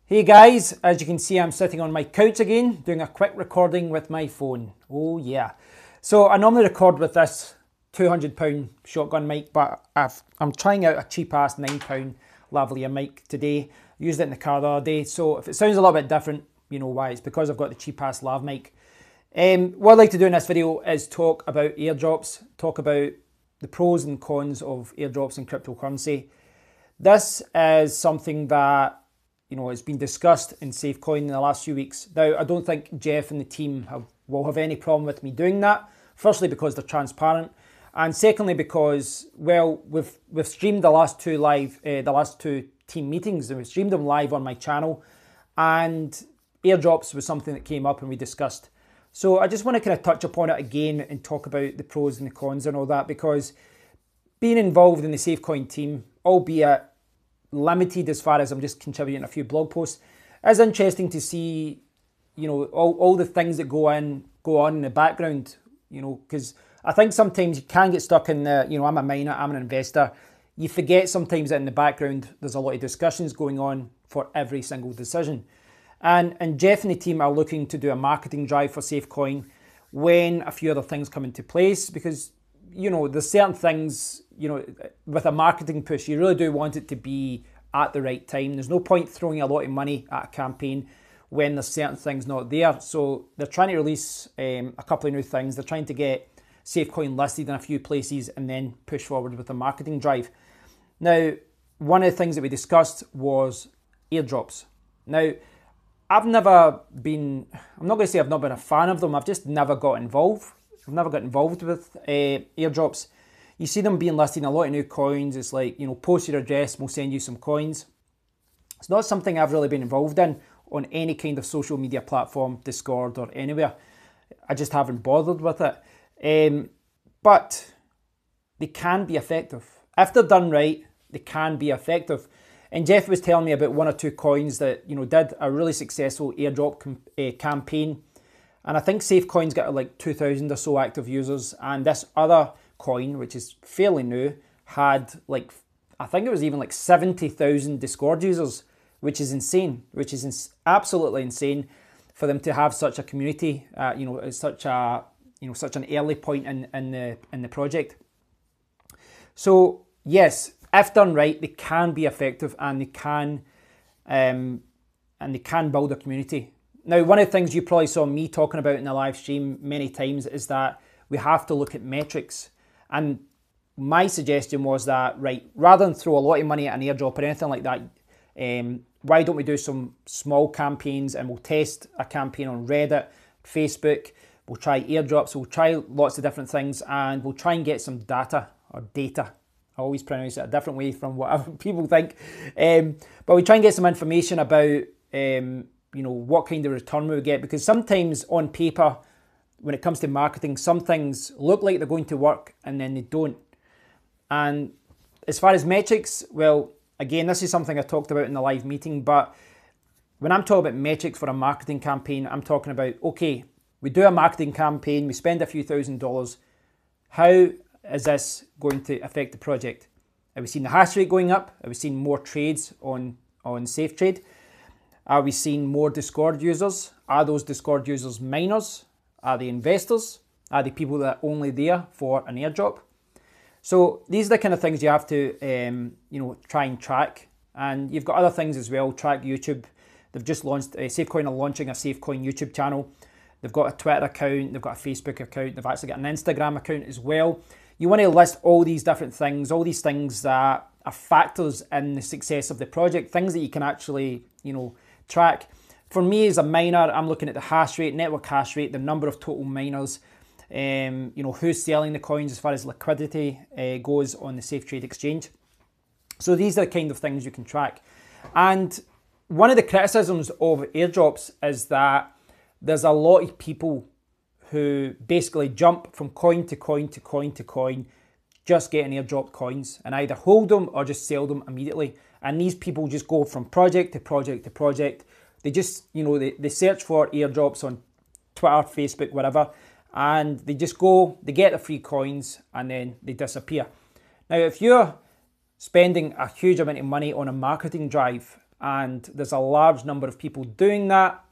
Hey guys, as you can see I'm sitting on my couch again, doing a quick recording with my phone. Oh yeah. So I normally record with this £200 shotgun mic, but I'm trying out a cheap ass £9 lavalier mic today. I used it in the car the other day, so if it sounds a little bit different, you know why. It's because I've got the cheap ass lav mic. What I'd like to do in this video is talk about airdrops, talk about the pros and cons of airdrops and cryptocurrency. This is something that it's been discussed in SafeCoin in the last few weeks. Now, I don't think Jeff and the team will have any problem with me doing that. Firstly, because they're transparent, and secondly, because we've streamed the last two team meetings, and we streamed them live on my channel, and airdrops was something that came up and we discussed. So I just want to kind of touch upon it again and talk about the pros and the cons and all that, because being involved in the SafeCoin team, albeit limited as far as I'm just contributing a few blog posts, is interesting to see, all the things that go on in the background, because I think sometimes you can get stuck in the, I'm a miner, I'm an investor. You forget sometimes that in the background there's a lot of discussions going on for every single decision. And Jeff and the team are looking to do a marketing drive for SafeCoin when a few other things come into place, because there's certain things, with a marketing push, you really do want it to be at the right time. There's no point throwing a lot of money at a campaign when there's certain things not there. So they're trying to release a couple of new things. They're trying to get SafeCoin listed in a few places and then push forward with a marketing drive. Now, one of the things that we discussed was airdrops. Now, I'm not going to say I've not been a fan of them, I've just never got involved. I've never got involved with airdrops. You see them being listed in a lot of new coins. It's like, post your address, we'll send you some coins. It's not something I've really been involved in on any kind of social media platform, Discord or anywhere. I just haven't bothered with it. But they can be effective. If they're done right, they can be effective. And Jeff was telling me about one or two coins that, did a really successful airdrop campaign. And I think SafeCoin's got like 2,000 or so active users. And this other coin, which is fairly new, had I think it was even 70,000 Discord users, which is insane, absolutely insane for them to have such a community, such an early point in the project. So yes, if done right, they can be effective and they can build a community. Now, one of the things you probably saw me talking about in the live stream many times is that we have to look at metrics. And my suggestion was that, right, rather than throw a lot of money at an airdrop or anything like that, why don't we do some small campaigns, and we'll test a campaign on Reddit, Facebook, we'll try airdrops, we'll try lots of different things, and we'll try and get some data or data. I always pronounce it a different way from what other people think. But we try and get some information about what kind of return we would get, because sometimes on paper, when it comes to marketing, some things look like they're going to work and then they don't. And as far as metrics, well, again, this is something I talked about in the live meeting, but when I'm talking about metrics for a marketing campaign, I'm talking about, okay, we do a marketing campaign, we spend a few $1,000s. How is this going to affect the project? Have we seen the hash rate going up? Have we seen more trades on SafeTrade? Are we seeing more Discord users? Are those Discord users miners? Are they investors? Are they people that are only there for an airdrop? So these are the kind of things you have to try and track. And you've got other things as well. Track YouTube. They've just launched, SafeCoin are launching a SafeCoin YouTube channel. They've got a Twitter account. They've got a Facebook account. They've actually got an Instagram account as well. You want to list all these different things, all these things that are factors in the success of the project, things that you can actually, track. For me as a miner, I'm looking at the hash rate, network hash rate, the number of total miners, who's selling the coins as far as liquidity goes on the SafeTrade exchange. So these are the kind of things you can track. And one of the criticisms of airdrops is that there's a lot of people who basically jump from coin to coin to coin to coin, just getting airdrop coins, and either hold them or just sell them immediately. And these people just go from project to project to project. They just, they search for airdrops on Twitter, Facebook, whatever, and they just go, they get the free coins, and then they disappear. Now, if you're spending a huge amount of money on a marketing drive, and there's a large number of people doing that,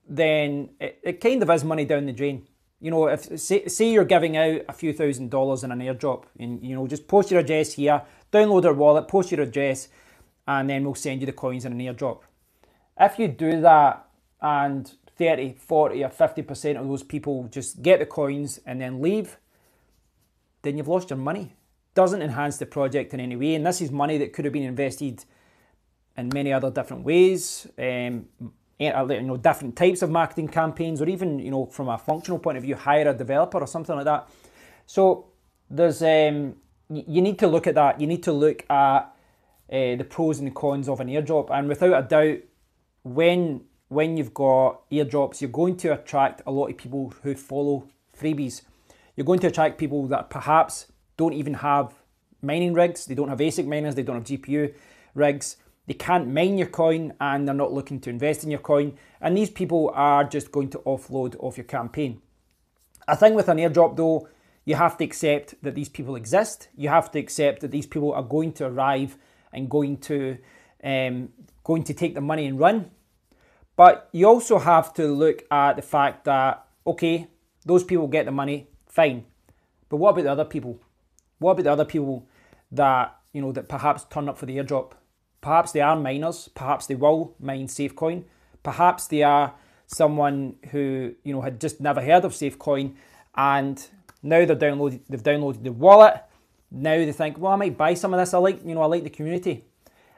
then it kind of is money down the drain. You know, if say you're giving out a few $1,000s in an airdrop, and you know, just post your address here, download our wallet, post your address, and then we'll send you the coins in an airdrop. If you do that and 30, 40 or 50% of those people just get the coins and then leave, then you've lost your money. Doesn't enhance the project in any way, and this is money that could have been invested in many other different ways, you know, different types of marketing campaigns, or even, you know, from a functional point of view, hire a developer or something like that. So there's you need to look at that. You need to look at the pros and the cons of an airdrop, and without a doubt, when you've got airdrops, you're going to attract a lot of people who follow freebies. You're going to attract people that perhaps don't even have mining rigs, they don't have ASIC miners, they don't have GPU rigs, they can't mine your coin, and they're not looking to invest in your coin, and these people are just going to offload off your campaign. I think with an airdrop though, you have to accept that these people exist. You have to accept that these people are going to arrive and going to take the money and run. But you also have to look at the fact that, okay, those people get the money, fine. But what about the other people? What about the other people that, you know, that perhaps turn up for the airdrop? Perhaps they are miners, perhaps they will mine SafeCoin, perhaps they are someone who, you know, had just never heard of SafeCoin, and now they've downloaded the wallet. Now they think, well, I might buy some of this. I like the community.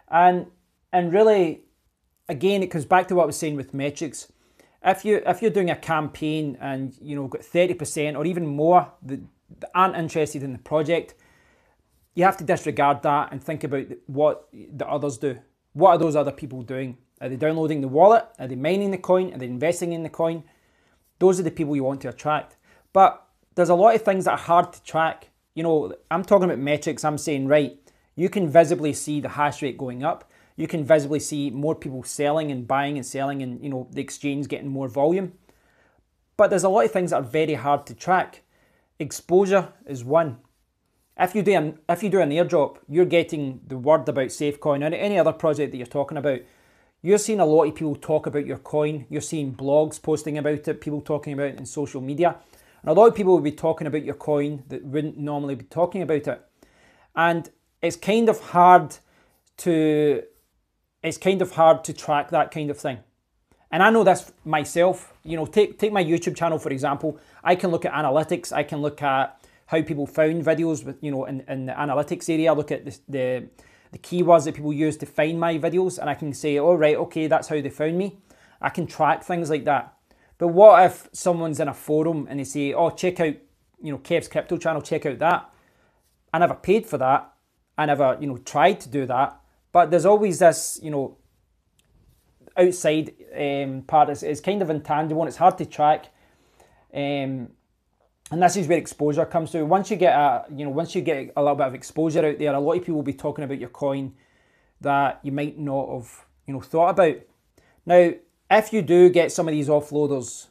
And really, again, it comes back to what I was saying with metrics. If you're doing a campaign and, you know, got 30% or even more that aren't interested in the project, you have to disregard that and think about what the others do. What are those other people doing? Are they downloading the wallet? Are they mining the coin? Are they investing in the coin? Those are the people you want to attract. But there's a lot of things that are hard to track. You know, I'm talking about metrics. I'm saying, right, you can visibly see the hash rate going up. You can visibly see more people selling and buying and selling, and, you know, the exchange getting more volume. But there's a lot of things that are very hard to track. Exposure is one. If you do an airdrop, you're getting the word about SafeCoin or any other project that you're talking about. You're seeing a lot of people talk about your coin. You're seeing blogs posting about it, people talking about it in social media. And a lot of people will be talking about your coin that wouldn't normally be talking about it. And it's kind of hard to track that kind of thing. And I know this myself. You know, take my YouTube channel, for example. I can look at analytics. I can look at how people found videos with, you know, in the analytics area. Look at the keywords that people use to find my videos, and I can say, oh, right, okay, that's how they found me. I can track things like that. But what if someone's in a forum and they say, oh, check out, you know, Kev's crypto channel, check out that. I never paid for that. I never, you know, tried to do that. But there's always this, you know, outside part. It's kind of intangible and it's hard to track. And this is where exposure comes through. Once you get a little bit of exposure out there, a lot of people will be talking about your coin that you might not have, you know, thought about. Now, if you do get some of these offloaders,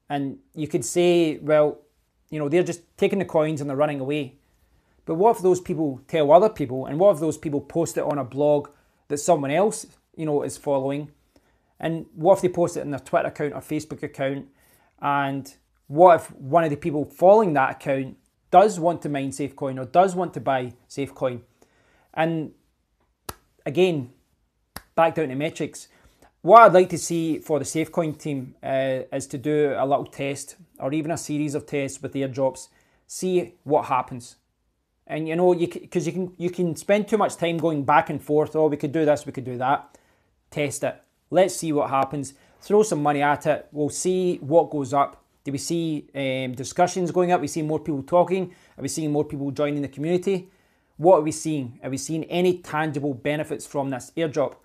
and you could say, well, you know, they're just taking the coins and they're running away. But what if those people tell other people, and what if those people post it on a blog that someone else, you know, is following? And what if they post it in their Twitter account or Facebook account? And what if one of the people following that account does want to mine SafeCoin or does want to buy SafeCoin? And again, back down to metrics. What I'd like to see for the SafeCoin team is to do a little test or even a series of tests with airdrops, see what happens. And you know, because you can spend too much time going back and forth. Oh, we could do this, we could do that. Test it. Let's see what happens. Throw some money at it. We'll see what goes up. Do we see discussions going up? We see more people talking? Are we seeing more people joining the community? What are we seeing? Are we seeing any tangible benefits from this airdrop?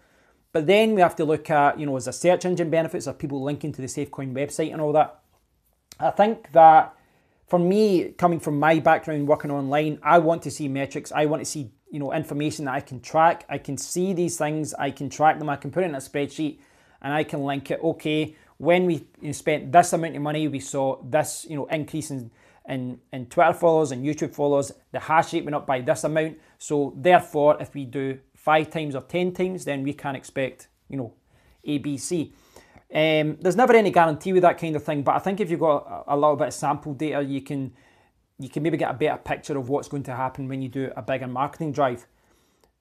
But then we have to look at, you know, is there search engine benefits? Are people linking to the SafeCoin website and all that? I think that for me, coming from my background working online, I want to see metrics. I want to see, you know, information that I can track. I can see these things. I can track them. I can put it in a spreadsheet and I can link it. Okay, when we spent this amount of money, we saw this, you know, increase in Twitter followers and YouTube followers. The hash rate went up by this amount. So therefore, if we do 5 times or 10 times, then we can expect you know, A, B, C. There's never any guarantee with that kind of thing, but I think if you've got a little bit of sample data, you can maybe get a better picture of what's going to happen when you do a bigger marketing drive.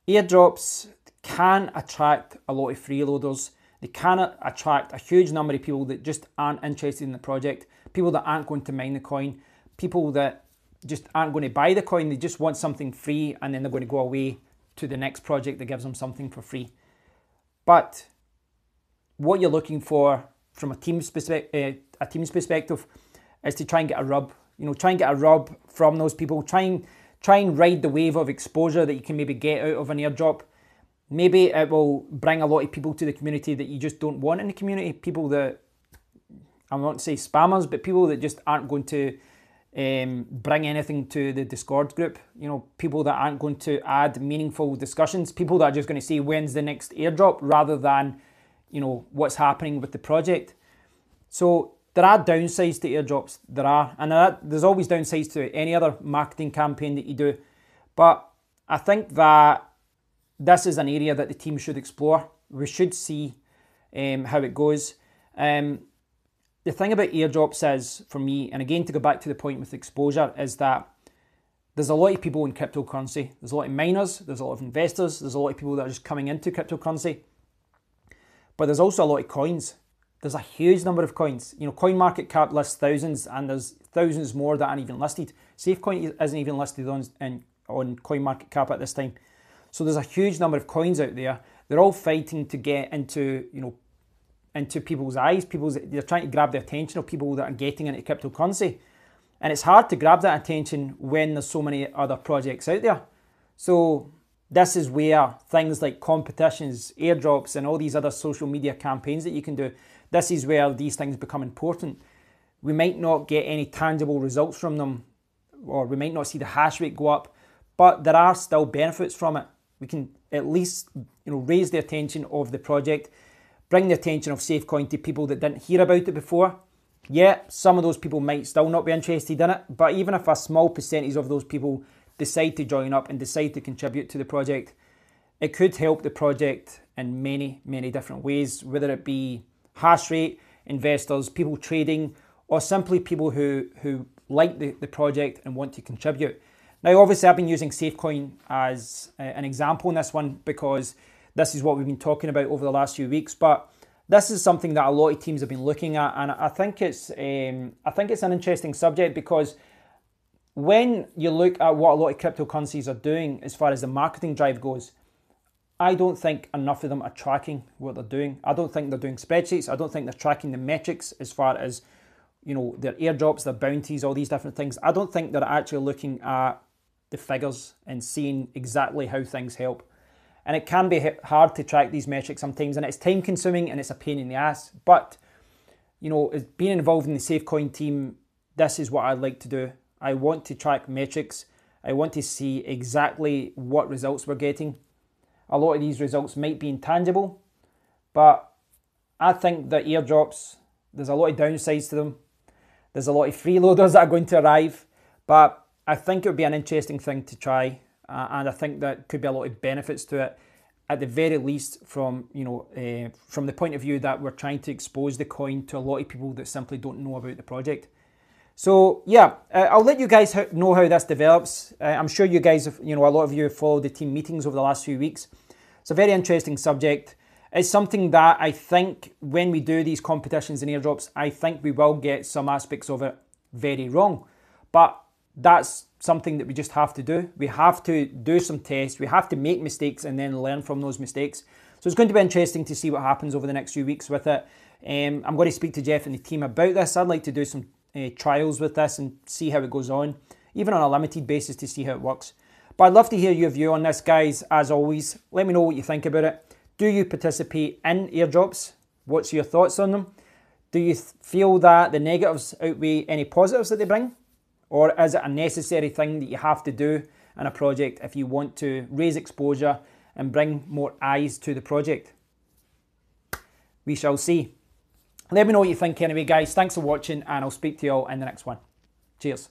Airdrops can attract a lot of freeloaders. They can attract a huge number of people that just aren't interested in the project, people that aren't going to mine the coin, people that just aren't going to buy the coin, they just want something free, and then they're going to go away to the next project that gives them something for free. But what you're looking for from a team's perspective is to try and get a rub. You know, try and get a rub from those people. Try and ride the wave of exposure that you can maybe get out of an airdrop. Maybe it will bring a lot of people to the community that you just don't want in the community. People that, I'm not to say spammers, but people that just aren't going to bring anything to the Discord group. You know, people that aren't going to add meaningful discussions. People that are just going to say when's the next airdrop rather than, you know, what's happening with the project. So there are downsides to airdrops. There are, and there's always downsides to any other marketing campaign that you do. But I think that this is an area that the team should explore. We should see how it goes. The thing about airdrops is, for me, and again to go back to the point with exposure, is that there's a lot of people in cryptocurrency. There's a lot of miners, there's a lot of investors, there's a lot of people that are just coming into cryptocurrency. But there's also a lot of coins. There's a huge number of coins. You know, CoinMarketCap lists thousands, and there's thousands more that aren't even listed. SafeCoin isn't even listed on CoinMarketCap at this time. So there's a huge number of coins out there. They're all fighting to get into, you know, into people's eyes. They're trying to grab the attention of people that are getting into cryptocurrency. And it's hard to grab that attention when there's so many other projects out there. So this is where things like competitions, airdrops, and all these other social media campaigns that you can do, this is where these things become important. We might not get any tangible results from them, or we might not see the hash rate go up, but there are still benefits from it. We can at least, you know, raise the attention of the project, bring the attention of SafeCoin to people that didn't hear about it before. Yeah, some of those people might still not be interested in it, but even if a small percentage of those people decide to join up and decide to contribute to the project, it could help the project in many, many different ways, whether it be hash rate, investors, people trading, or simply people who like the project and want to contribute. Now, obviously, I've been using SafeCoin as an example in this one because this is what we've been talking about over the last few weeks, but this is something that a lot of teams have been looking at, and I think it's an interesting subject because when you look at what a lot of cryptocurrencies are doing as far as the marketing drive goes, I don't think enough of them are tracking what they're doing. I don't think they're doing spreadsheets. I don't think they're tracking the metrics as far as, you know, their airdrops, their bounties, all these different things. I don't think they're actually looking at the figures and seeing exactly how things help. And it can be hard to track these metrics sometimes, and it's time consuming and it's a pain in the ass. But, you know, as being involved in the SafeCoin team, this is what I like to do. I want to track metrics. I want to see exactly what results we're getting. A lot of these results might be intangible, but I think that airdrops, there's a lot of downsides to them. There's a lot of freeloaders that are going to arrive, but I think it would be an interesting thing to try, and I think that could be a lot of benefits to it, at the very least from, you know, from the point of view that we're trying to expose the coin to a lot of people that simply don't know about the project. So yeah, I'll let you guys know how this develops. I'm sure you guys have, you know, a lot of you have followed the team meetings over the last few weeks. It's a very interesting subject. It's something that I think when we do these competitions and airdrops, I think we will get some aspects of it very wrong. But that's something that we just have to do. We have to do some tests. We have to make mistakes and then learn from those mistakes. So it's going to be interesting to see what happens over the next few weeks with it. I'm going to speak to Jeff and the team about this. I'd like to do some trials with this and see how it goes on, even on a limited basis to see how it works. But I'd love to hear your view on this, guys. As always, let me know what you think about it. Do you participate in airdrops? What's your thoughts on them? Do you feel that the negatives outweigh any positives that they bring? Or is it a necessary thing that you have to do in a project if you want to raise exposure and bring more eyes to the project? We shall see. Let me know what you think anyway, guys. Thanks for watching, and I'll speak to you all in the next one. Cheers.